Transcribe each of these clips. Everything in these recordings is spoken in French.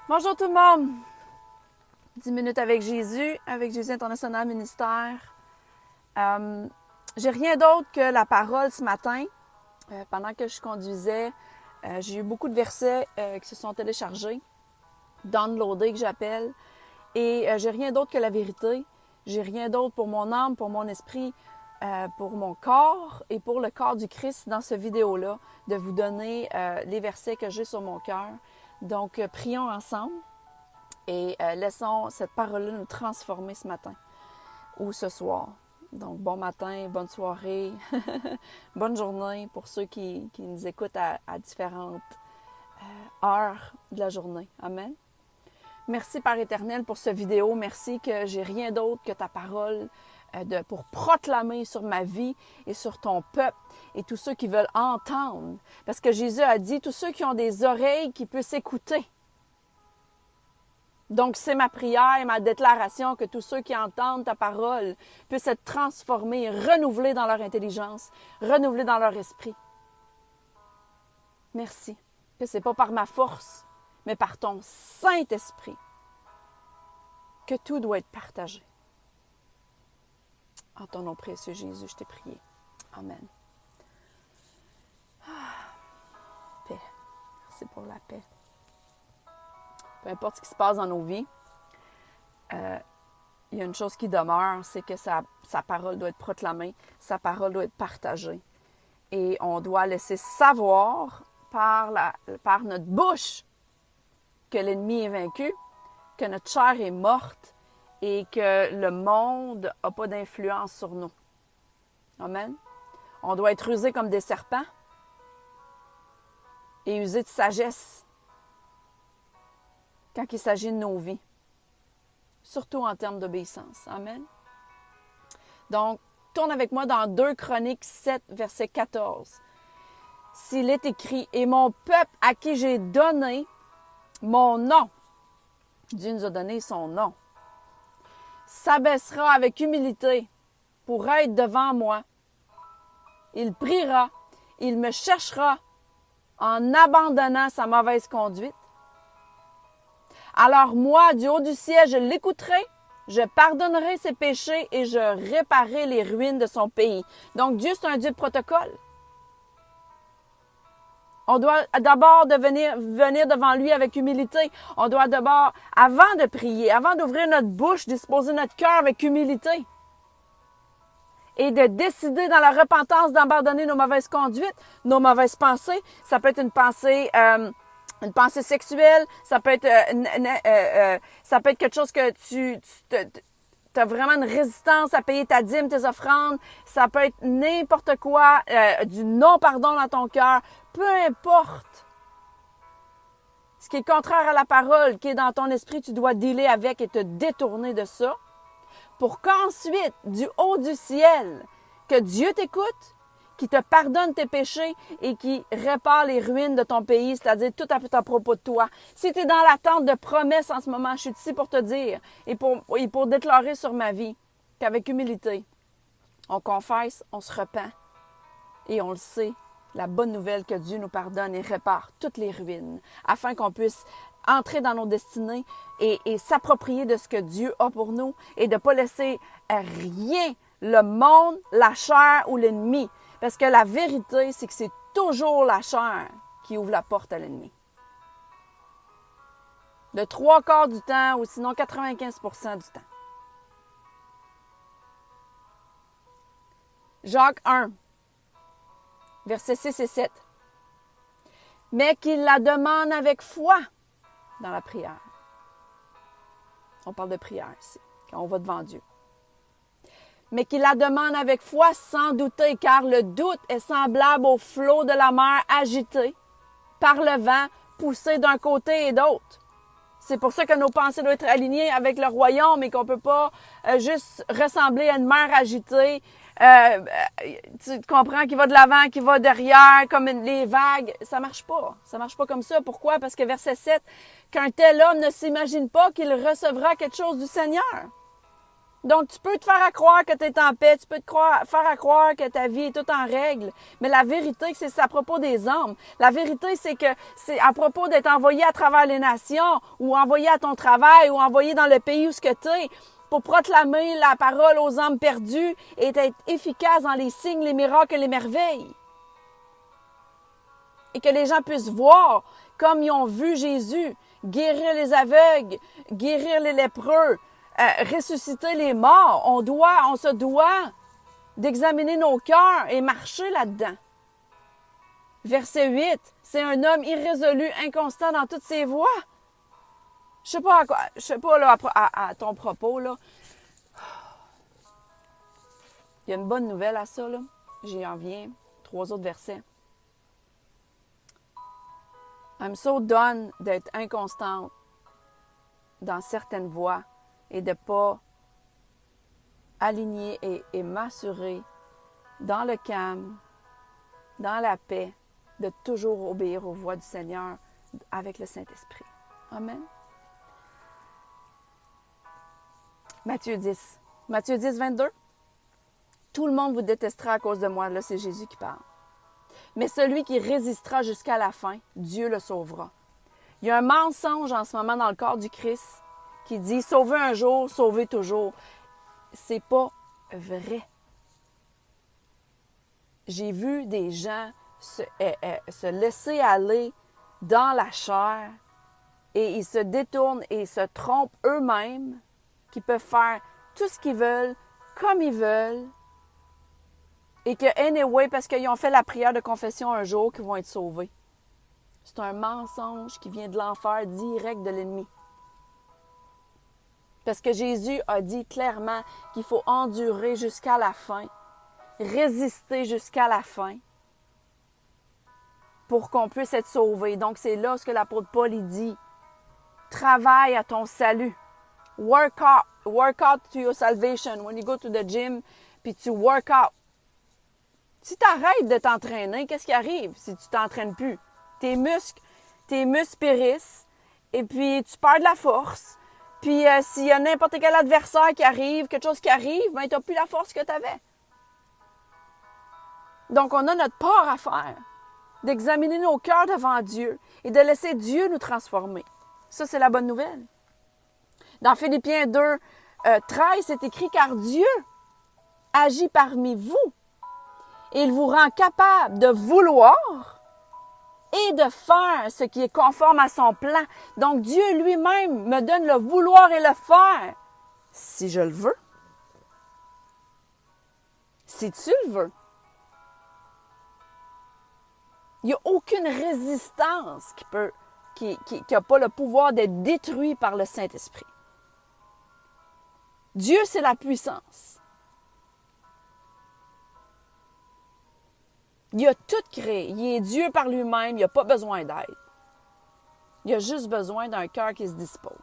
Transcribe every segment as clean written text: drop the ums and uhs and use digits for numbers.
Bonjour tout le monde! 10 minutes avec Jésus International Ministère. J'ai rien d'autre que la parole ce matin. Pendant que je conduisais, j'ai eu beaucoup de versets qui se sont téléchargés, downloadés que j'appelle. Et j'ai rien d'autre que la vérité. J'ai rien d'autre pour mon âme, pour mon esprit, pour mon corps et pour le corps du Christ dans cette vidéo-là, de vous donner les versets que j'ai sur mon cœur. Donc, prions ensemble et laissons cette parole-là nous transformer ce matin ou ce soir. Donc, bon matin, bonne soirée, bonne journée pour ceux qui nous écoutent à différentes heures de la journée. Amen. Merci, Père éternel, pour cette vidéo. Merci que j'ai rien d'autre que ta parole pour proclamer sur ma vie et sur ton peuple et tous ceux qui veulent entendre. Parce que Jésus a dit, tous ceux qui ont des oreilles qui puissent écouter. Donc, c'est ma prière et ma déclaration que tous ceux qui entendent ta parole puissent être transformés, renouvelés dans leur intelligence, renouvelés dans leur esprit. Merci. Que ce n'est pas par ma force, mais par ton Saint-Esprit que tout doit être partagé. En ton nom précieux, Jésus, je t'ai prié. Amen. Paix. Merci pour la paix. Peu importe ce qui se passe dans nos vies, il y a une chose qui demeure, c'est que sa parole doit être proclamée, sa parole doit être partagée. Et on doit laisser savoir par notre bouche que l'ennemi est vaincu, que notre chair est morte et que le monde n'a pas d'influence sur nous. Amen. On doit être usé comme des serpents et usé de sagesse quand il s'agit de nos vies, surtout en termes d'obéissance. Amen. Donc, tourne avec moi dans 2 Chroniques 7, verset 14. S'il est écrit, « Et mon peuple à qui j'ai donné mon nom », Dieu nous a donné son nom, « s'abaissera avec humilité pour être devant moi. Il priera, il me cherchera en abandonnant sa mauvaise conduite. Alors moi, du haut du ciel, je l'écouterai, je pardonnerai ses péchés et je réparerai les ruines de son pays. » Donc Dieu, c'est un Dieu de protocole. On doit d'abord venir devant lui avec humilité. On doit d'abord, avant de prier, avant d'ouvrir notre bouche, disposer notre cœur avec humilité. Et de décider dans la repentance d'abandonner nos mauvaises conduites, nos mauvaises pensées. Ça peut être une pensée sexuelle, ça peut être quelque chose que tu as vraiment une résistance à payer ta dîme, tes offrandes. Ça peut être n'importe quoi, du non-pardon dans ton cœur. Peu importe. Ce qui est contraire à la parole, qui est dans ton esprit, tu dois dealer avec et te détourner de ça. Pour qu'ensuite, du haut du ciel, que Dieu t'écoute, qui te pardonne tes péchés et qui répare les ruines de ton pays, c'est-à-dire tout à propos de toi. Si tu es dans l'attente de promesses en ce moment, je suis ici pour te dire et pour déclarer sur ma vie qu'avec humilité, on confesse, on se repent et on le sait, la bonne nouvelle que Dieu nous pardonne et répare toutes les ruines afin qu'on puisse entrer dans nos destinées et s'approprier de ce que Dieu a pour nous et de ne pas laisser rien, le monde, la chair ou l'ennemi. Parce que la vérité, c'est que c'est toujours la chair qui ouvre la porte à l'ennemi. De 3/4 du temps ou sinon 95% du temps. Jacques 1, versets 6 et 7. Mais qu'il la demande avec foi dans la prière. On parle de prière ici, quand on va devant Dieu. Mais qu'il la demande avec foi sans douter, car le doute est semblable au flot de la mer agité par le vent, poussé d'un côté et d'autre. C'est pour ça que nos pensées doivent être alignées avec le royaume et qu'on ne peut pas juste ressembler à une mer agitée. Tu comprends, qui va de l'avant, qui va derrière, comme les vagues. Ça marche pas. Ça marche pas comme ça. Pourquoi? Parce que verset 7, qu'un tel homme ne s'imagine pas qu'il recevra quelque chose du Seigneur. Donc, tu peux te faire croire que tu es en paix, tu peux faire croire que ta vie est toute en règle, mais la vérité, c'est à propos des hommes. La vérité, c'est que c'est à propos d'être envoyé à travers les nations, ou envoyé à ton travail, ou envoyé dans le pays où tu es, pour proclamer la parole aux âmes perdues et être efficace dans les signes, les miracles et les merveilles. Et que les gens puissent voir, comme ils ont vu Jésus, guérir les aveugles, guérir les lépreux, ressusciter les morts. On se doit d'examiner nos cœurs et marcher là-dedans. Verset 8, c'est un homme irrésolu, inconstant dans toutes ses voies. Je sais pas là, à ton propos, là. Il y a une bonne nouvelle à ça, là. J'y en viens. 3 autres versets. I'm so done d'être inconstante dans certaines voies et de ne pas aligner et m'assurer dans le calme, dans la paix, de toujours obéir aux voies du Seigneur avec le Saint-Esprit. Amen. Matthieu 10. Matthieu 10, 22. Tout le monde vous détestera à cause de moi. Là, c'est Jésus qui parle. Mais celui qui résistera jusqu'à la fin, Dieu le sauvera. Il y a un mensonge en ce moment dans le corps du Christ qui dit « Sauver un jour, sauver toujours ». C'est pas vrai. J'ai vu des gens se laisser aller dans la chair et ils se détournent et se trompent eux-mêmes, qui peuvent faire tout ce qu'ils veulent, comme ils veulent, et que, anyway, parce qu'ils ont fait la prière de confession un jour, qu'ils vont être sauvés. C'est un mensonge qui vient de l'enfer direct de l'ennemi. Parce que Jésus a dit clairement qu'il faut endurer jusqu'à la fin, résister jusqu'à la fin, pour qu'on puisse être sauvé. Donc, c'est là ce que l'apôtre Paul il dit. Travaille à ton salut. Work out to your salvation. When you go to the gym, puis tu work out. Si tu arrêtes de t'entraîner, qu'est-ce qui arrive si tu t'entraînes plus? Tes muscles périssent, et puis tu perds de la force. Puis s'il y a n'importe quel adversaire qui arrive, quelque chose qui arrive, ben tu n'as plus la force que tu avais. Donc, on a notre part à faire, d'examiner nos cœurs devant Dieu et de laisser Dieu nous transformer. Ça, c'est la bonne nouvelle. Dans Philippiens 2, 13, c'est écrit « Car Dieu agit parmi vous et il vous rend capable de vouloir et de faire ce qui est conforme à son plan. » Donc, Dieu lui-même me donne le vouloir et le faire, si je le veux. Si tu le veux. Il n'y a aucune résistance qui n'a pas le pouvoir d'être détruite par le Saint-Esprit. Dieu, c'est la puissance. Il a tout créé. Il est Dieu par lui-même. Il n'a pas besoin d'aide. Il a juste besoin d'un cœur qui se dispose.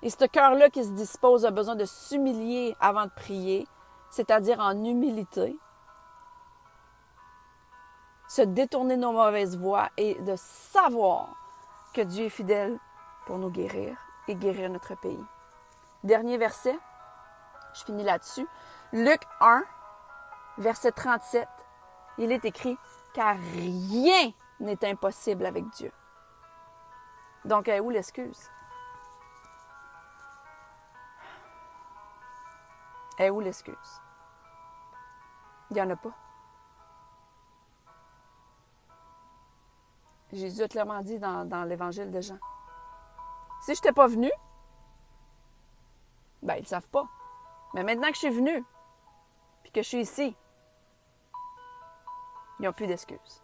Et ce cœur-là qui se dispose a besoin de s'humilier avant de prier, c'est-à-dire en humilité, se détourner de nos mauvaises voies et de savoir que Dieu est fidèle pour nous guérir et guérir notre pays. Dernier verset, je finis là-dessus. Luc 1, verset 37, il est écrit « Car rien n'est impossible avec Dieu. » Donc, où l'excuse? Où l'excuse? Il n'y en a pas. Jésus a clairement dit dans l'évangile de Jean. Si je n'étais pas venu, ben ils ne savent pas. Mais maintenant que je suis venu, puis que je suis ici, ils n'ont plus d'excuses.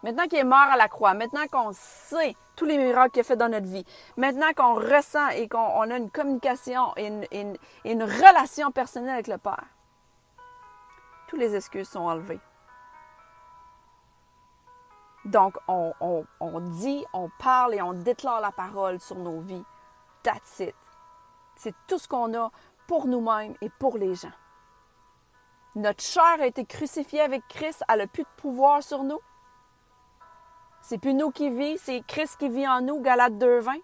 Maintenant qu'il est mort à la croix, maintenant qu'on sait tous les miracles qu'il a fait dans notre vie, maintenant qu'on ressent et qu'on a une communication et une relation personnelle avec le Père, toutes les excuses sont enlevées. Donc, on dit, on parle et on déclare la parole sur nos vies. That's it. C'est tout ce qu'on a pour nous-mêmes et pour les gens. Notre chair a été crucifiée avec Christ, elle n'a plus de pouvoir sur nous. C'est plus nous qui vivons, c'est Christ qui vit en nous, Galates 2:20.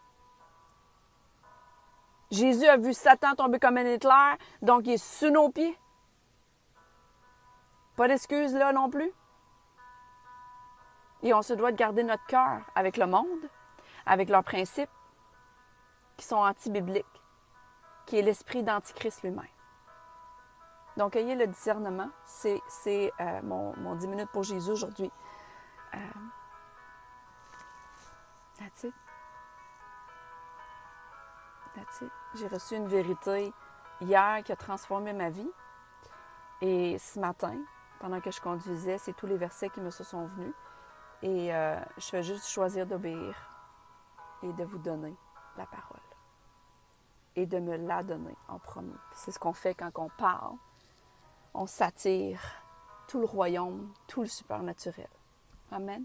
Jésus a vu Satan tomber comme un éclair, donc il est sous nos pieds. Pas d'excuses là non plus. Et on se doit de garder notre cœur avec le monde, avec leurs principes qui sont anti-bibliques, qui est l'esprit d'Antichrist lui-même. Donc, ayez le discernement. C'est mon 10 minutes pour Jésus aujourd'hui. That's it. That's it. J'ai reçu une vérité hier qui a transformé ma vie. Et ce matin, pendant que je conduisais, c'est tous les versets qui me se sont venus. Et je vais juste choisir d'obéir et de vous donner la parole. Et de me la donner en premier. C'est ce qu'on fait quand on parle. On s'attire tout le royaume, tout le supernaturel. Amen.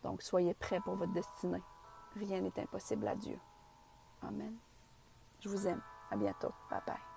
Donc, soyez prêts pour votre destinée. Rien n'est impossible à Dieu. Amen. Je vous aime. À bientôt. Bye bye.